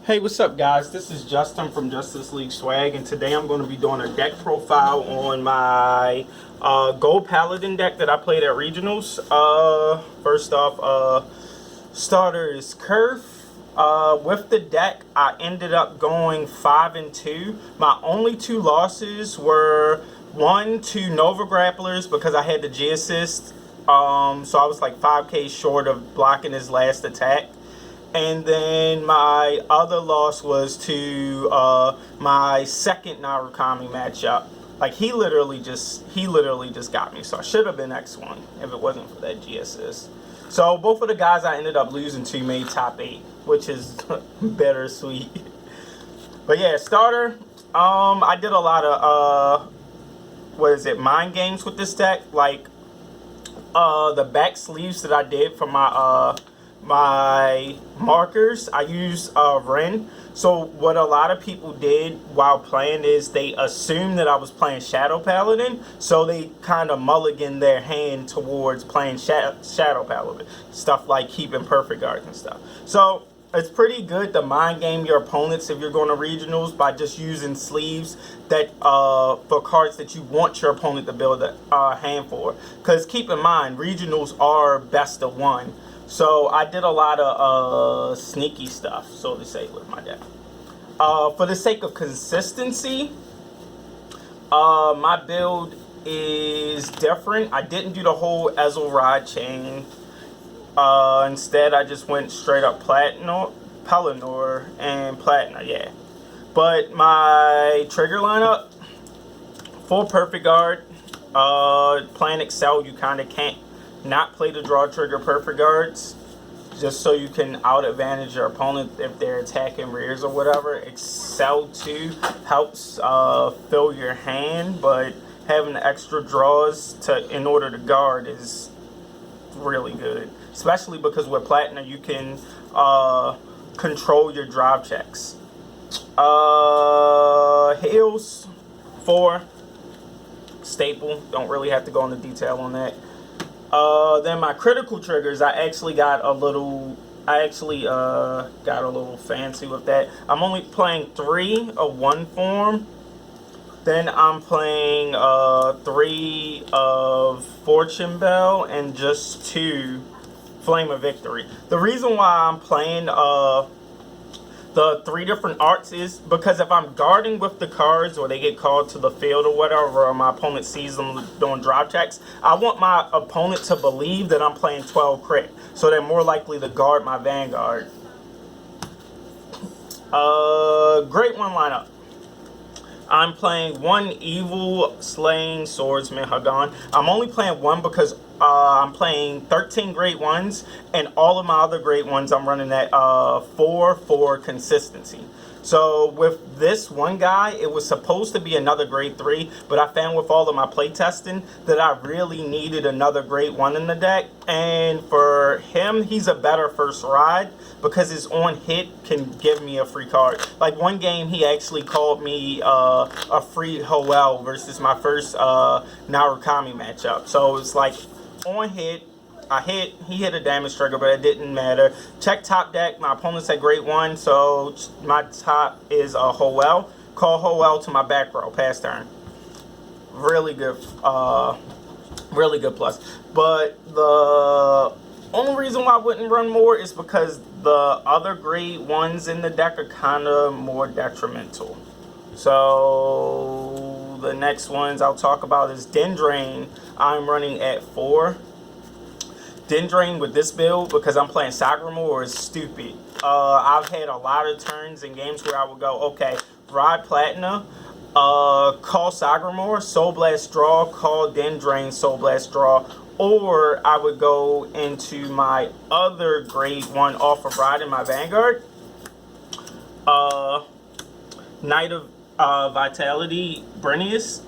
Hey, what's up, guys? This is Justin from Justice League Swag, and today I'm going to be doing a deck profile on my Gold Paladin deck that I played at Regionals. First off, starter is Curve. With the deck, I ended up going 5-2. My only two losses were one to Nova Grapplers because I had the G assist, so I was like 5k short of blocking his last attack. And then my other loss was to my second Narukami matchup. Like he literally just got me. So I should have been X1 if it wasn't for that G assist. So both of the guys I ended up losing to made top 8, which is bittersweet. But yeah, starter. I did a lot of mind games with this deck. Like the back sleeves that I did for my markers, I used Ren. So what a lot of people did while playing is they assumed that I was playing Shadow Paladin, so they kind of mulligan their hand towards playing Shadow Paladin. Stuff like keeping perfect guards and stuff. So it's pretty good to mind game your opponents if you're going to regionals by just using sleeves that for cards that you want your opponent to build a hand for. Because keep in mind, regionals are best of one. So I did a lot of sneaky stuff, so to say, with my deck. For the sake of consistency, my build is different. I didn't do the whole Ezel rod chain. Instead, I just went straight up Paladin and Platina, yeah. But my trigger lineup, full perfect guard. Playing Ezel, you kind of can't not play the draw trigger perfect guards, just so you can out advantage your opponent if they're attacking rears or whatever. Ezel 2 helps fill your hand, but having the extra draws in order to guard is really good, especially because with Platina you can control your drive checks. Heals 4, staple, don't really have to go into detail on that. Then my critical triggers, I actually got a little fancy with that. I'm only playing 3 of one form. Then I'm playing 3 of Fortune Bell and just 2 Flame of Victory. The reason why I'm playing the 3 different arts is because if I'm guarding with the cards or they get called to the field or whatever, or my opponent sees them doing drop checks, I want my opponent to believe that I'm playing 12 crit, so they're more likely to guard my Vanguard. Great one lineup. I'm playing 1 Evil Slaying Swordsman Hagan. I'm only playing 1 because I'm playing 13 Great Ones, and all of my other Great Ones I'm running at 4 for consistency. So with this one guy, it was supposed to be another grade 3, but I found with all of my playtesting that I really needed another grade 1 in the deck. And for him, he's a better first ride because his on hit can give me a free card. Like one game, he actually called me a free Hoel versus my first Narukami matchup. So it's like on hit, he hit a damage trigger, but it didn't matter. Check top deck. My opponent's at grade 1, so my top is a Hoel. Call Hoel to my back row, pass turn. Really good plus. But the only reason why I wouldn't run more is because the other grade 1s in the deck are kind of more detrimental. So the next ones I'll talk about is Dendrain. I'm running at 4. Dendrain with this build, because I'm playing Sagramore, is stupid. I've had a lot of turns in games where I would go, okay, ride Platina, call Sagramore, Soul Blast draw, call Dendrain, Soul Blast draw, or I would go into my other grade 1 off of riding my Vanguard, Knight of Vitality, Brenius.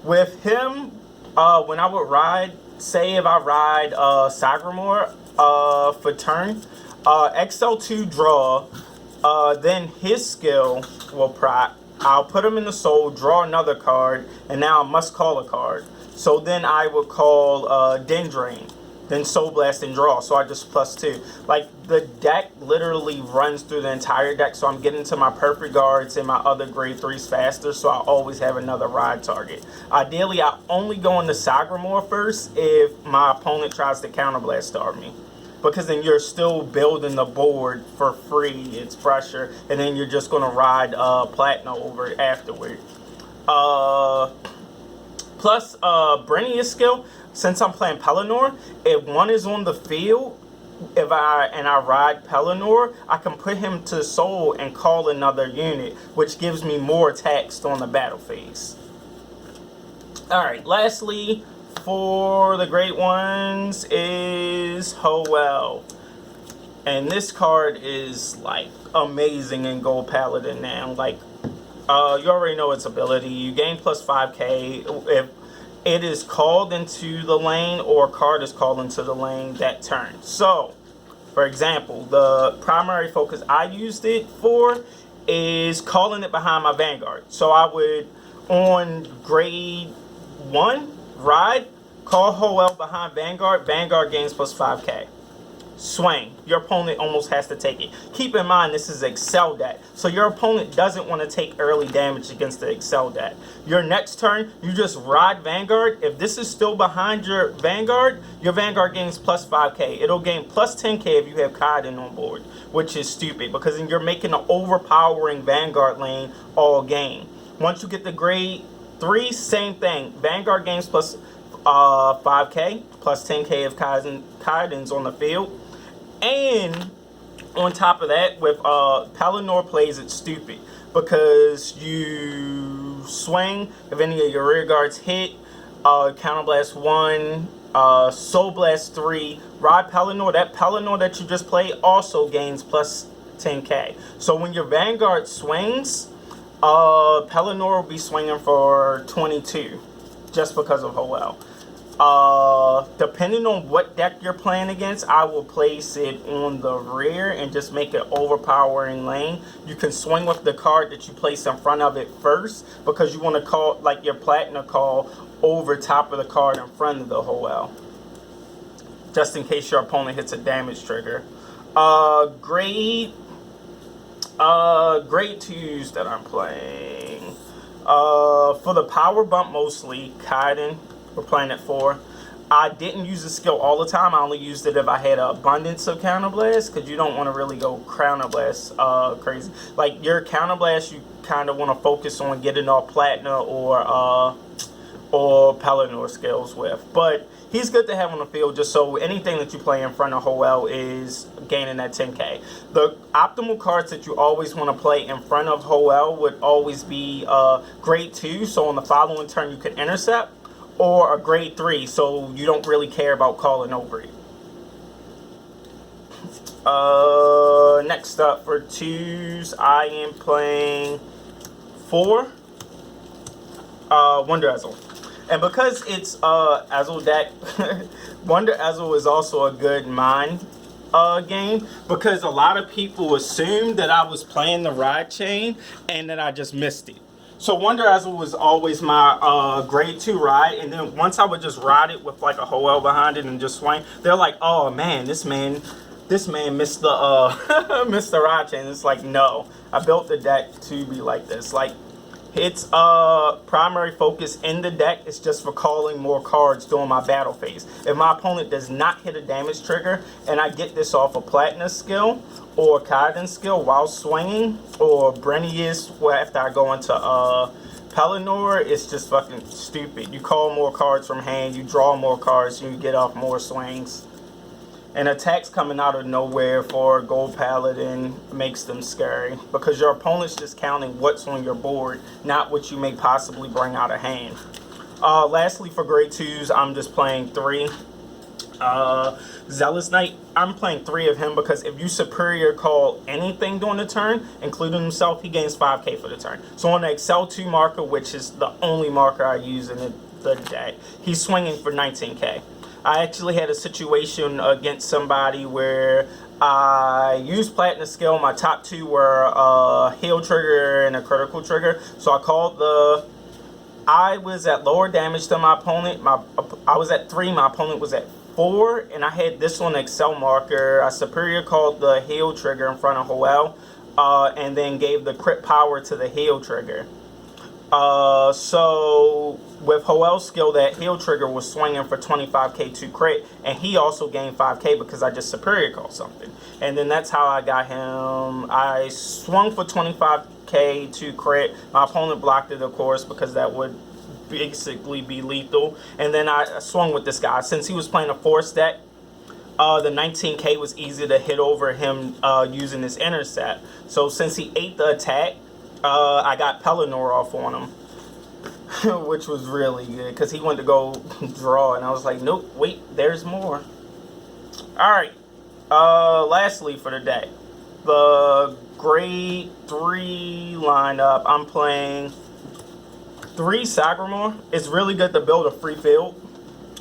With him, when I would ride, say if I ride Sagramore for turn, XL2 draw, then his skill will proc. I'll put him in the soul, draw another card, and now I must call a card. So then I would call Dendrain. then Soul Blast and draw. So I just +2. Like, the deck literally runs through the entire deck, so I'm getting to my perfect guards and my other grade 3s faster, so I always have another ride target. Ideally, I only go into Sagramore first if my opponent tries to counterblast star me, because then you're still building the board for free. It's pressure, and then you're just going to ride Platina over it afterward. Plus, Brennia's skill, since I'm playing Pelennor, if one is on the field, if I ride Pelennor, I can put him to soul and call another unit, which gives me more attacks on the battle phase. Alright, lastly, for the great ones is Hoel. And this card is, like, amazing in Gold Paladin now. Like, you already know its ability. You gain plus 5k if it is called into the lane or a card is called into the lane that turn. So, for example, the primary focus I used it for is calling it behind my Vanguard. So I would, on grade 1, ride, call Hoel behind Vanguard. Vanguard gains plus 5k. Swing. Your opponent almost has to take it. Keep in mind, this is Ezel deck, so your opponent doesn't want to take early damage against the Ezel deck. Your next turn, you just ride Vanguard. If this is still behind your Vanguard gains plus 5k. It'll gain plus 10k if you have Paladin on board, which is stupid, because then you're making an overpowering Vanguard lane all game. Once you get the grade 3, same thing. Vanguard gains plus 5k, plus 10k if Paladin's on the field. And on top of that, with Pelennor plays it stupid, because you swing, if any of your rear guards hit, Counterblast 1, Soul Blast 3, ride Pelennor. That Pelennor that you just played also gains plus 10k. So when your Vanguard swings, Pelennor will be swinging for 22, just because of Hoel. Depending on what deck you're playing against, I will place it on the rear and just make it overpowering lane. You can swing with the card that you place in front of it first, because you want to call, like, your Platina call over top of the card in front of the Hoel, just in case your opponent hits a damage trigger. Grade 2s that I'm playing, for the power bump, mostly Paladin. We're playing at 4. I didn't use the skill all the time. I only used it if I had an abundance of Counterblast, because you don't want to really go Counterblast crazy. Like, your Counterblast, you kind of want to focus on getting off Platina or Pelennor skills with. But he's good to have on the field, just so anything that you play in front of Hoel is gaining that 10k. The optimal cards that you always want to play in front of Hoel would always be grade 2, so on the following turn you can intercept, or a grade 3, so you don't really care about calling over it. Next up for 2s, I am playing 4, Wonder Ezel. And because it's Ezel deck, Wonder Ezel is also a good mind game, because a lot of people assumed that I was playing the ride chain and that I just missed it. So Wonder Ezel was always my grade 2 ride, and then once I would just ride it with like a Hoel behind it and just swing, they're like, oh man, this man missed the missed the ride chain. It's like, no, I built the deck to be like this. Like, its primary focus in the deck is just for calling more cards during my battle phase. If my opponent does not hit a damage trigger and I get this off a Platina skill or Paladin skill while swinging, or Brennia's after I go into Pelennor, it's just fucking stupid. You call more cards from hand, you draw more cards, you get off more swings. And attacks coming out of nowhere for Gold Paladin makes them scary, because your opponent's just counting what's on your board, not what you may possibly bring out of hand. Lastly, for grade 2s, I'm just playing 3. Zealous Knight, I'm playing 3 of him because if you superior call anything during the turn, including himself, he gains 5k for the turn. So on the Ezel 2 marker, which is the only marker I use in the deck, he's swinging for 19k. I actually had a situation against somebody where I used Platina skill. My top 2 were a heal trigger and a critical trigger. So I called I was at lower damage than my opponent. I was at 3, my opponent was at 4, and I had this on the Excel marker. I superior called the heal trigger in front of Hoel, and then gave the crit power to the heal trigger. So with Hoel's skill, that heal trigger was swinging for 25k to crit, and he also gained 5k because I just superior called something. And then that's how I got him. I swung for 25k to crit. My opponent blocked it, of course, because that would basically be lethal. And then I swung with this guy. Since he was playing a force deck, the 19k was easy to hit over him using his intercept. So since he ate the attack, I got Paladin off on him, which was really good because he went to go draw, and I was like, nope, wait, there's more. Alright, lastly for the day, the grade 3 lineup. I'm playing 3 Sagramore. It's really good to build a free field,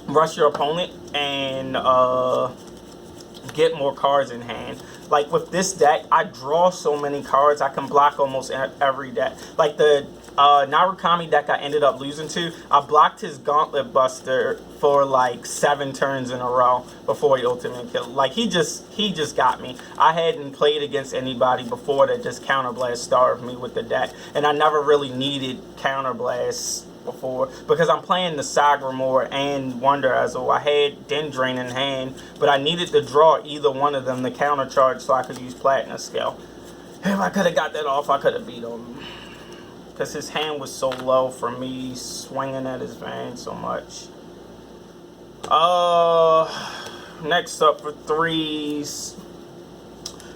rush your opponent, and get more cards in hand. Like with this deck, I draw so many cards, I can block almost every deck. Like the Narukami deck I ended up losing to, I blocked his Gauntlet Buster for like 7 turns in a row before he ultimate killed. Like he just got me. I hadn't played against anybody before that just Counterblast starved me with the deck, and I never really needed Counterblast before because I'm playing the Sagramore and Wonder Ezel. I had Dendron in hand, but I needed to draw either one of them to countercharge so I could use Platina skill. If I could have got that off, I could have beat him because his hand was so low for me swinging at his vein so much. Next up for 3s,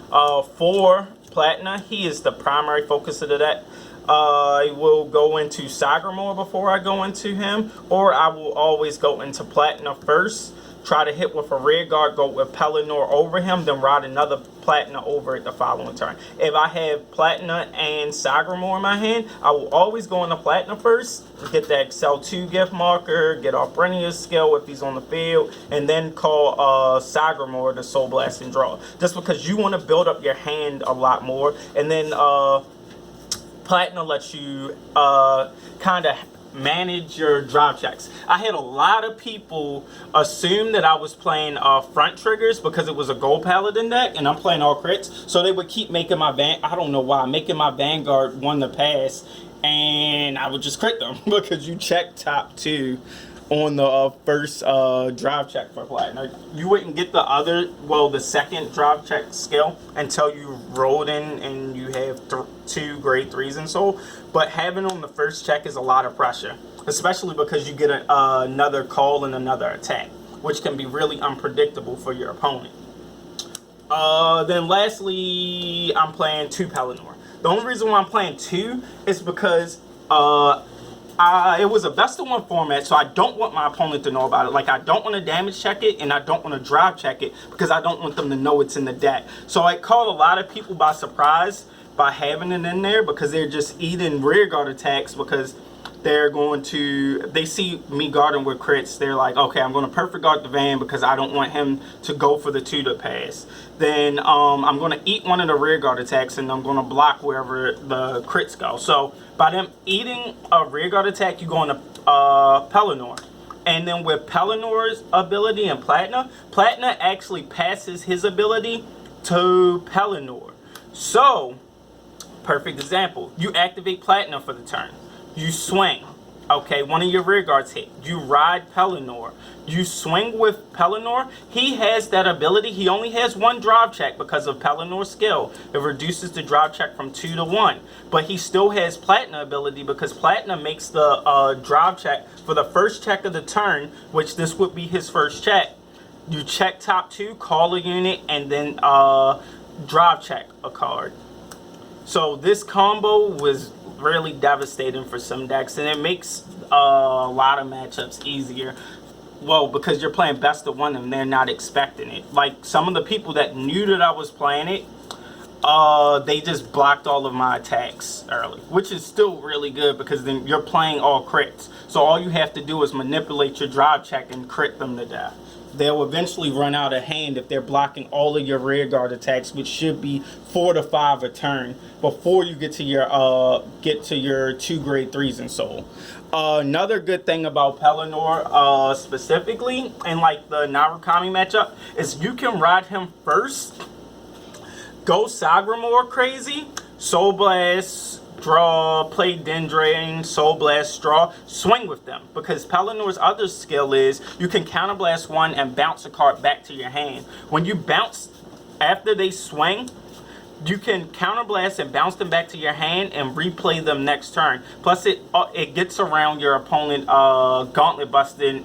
4 Platina. He is the primary focus of the deck. I will go into Sagramore before I go into him, or I will always go into Platina first, try to hit with a rear guard, go with Paladin over him, then ride another Platina over it the following turn. If I have Platina and Sagramore in my hand, I will always go into Platina first, get the Excel 2 gift marker, get off Brennia's skill if he's on the field, and then call Sagramore to Soul Blast and draw. Just because you want to build up your hand a lot more, and then Platina lets you kind of manage your drop checks. I had a lot of people assume that I was playing front triggers because it was a Gold Paladin deck and I'm playing all crits, so they would keep making my I don't know why, making my Vanguard one to pass, and I would just crit them because you check top 2 on the first drive check for Platina. You wouldn't get the other, well, the second drive check skill until you rolled in and you have 2 grade 3s in Soul. But having on the first check is a lot of pressure, especially because you get another call and another attack, which can be really unpredictable for your opponent. Then lastly, I'm playing 2 Paladin. The only reason why I'm playing 2 is because it was a best of 1 format, so I don't want my opponent to know about it. Like, I don't want to damage check it, and I don't want to drive check it, because I don't want them to know it's in the deck. So I caught a lot of people by surprise by having it in there, because they're just eating rear guard attacks, because they're going to, they see me guarding with crits, they're like, okay, I'm going to perfect guard the van because I don't want him to go for the 2 to pass. Then I'm going to eat one of the rear guard attacks, and I'm going to block wherever the crits go. So by them eating a rear guard attack, you go into Paladin. And then with Paladin's ability and Platina actually passes his ability to Paladin. So, perfect example. You activate Platina for the turn. You swing. Okay, one of your rear guards hit. You ride Paladin. You swing with Paladin. He has that ability. He only has 1 drive check because of Paladin's skill. It reduces the drive check from 2 to 1. But he still has Platina ability because Platina makes the drive check for the first check of the turn, which this would be his first check. You check top 2, call a unit, and then drive check a card. So this combo was really devastating for some decks, and it makes a lot of matchups easier. Well, because you're playing best of 1 and they're not expecting it. Like, some of the people that knew that I was playing it, they just blocked all of my attacks early, which is still really good because then you're playing all crits. So all you have to do is manipulate your drive check and crit them to death. they'll eventually run out of hand if they're blocking all of your rear guard attacks, which should be 4 to 5 a turn before you get to your 2 grade 3s in soul. Another good thing about Pelennor specifically in like the Narukami matchup is you can ride him first, go Sagramore crazy, Soul Blast, draw, play Dendron, Soul Blast, draw, swing with them. Because Pelenor's other skill is you can counterblast one and bounce a card back to your hand. When you bounce after they swing, you can counterblast and bounce them back to your hand and replay them next turn. Plus it gets around your opponent gauntlet busting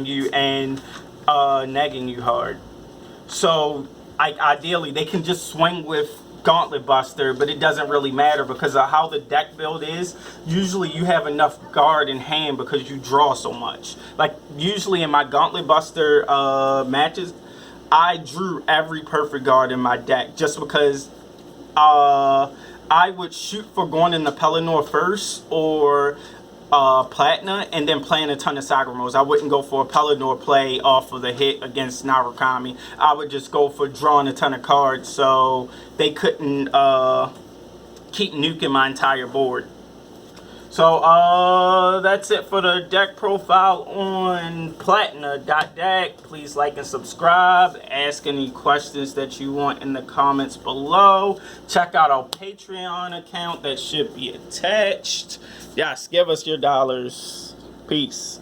you and nagging you hard. So ideally they can just swing with Gauntlet Buster, but it doesn't really matter because of how the deck build is. Usually you have enough guard in hand because you draw so much. Like usually in my Gauntlet Buster matches, I drew every perfect guard in my deck just because I would shoot for going in the Pelennor first or Platina and then playing a ton of Sagramores. I wouldn't go for a Pelennor play off of the hit against Narukami. I would just go for drawing a ton of cards so they couldn't keep nuking my entire board. So that's it for the deck profile on Platina.deck. Please like and subscribe. Ask any questions that you want in the comments below. Check out our Patreon account that should be attached. Yes, give us your dollars. Peace.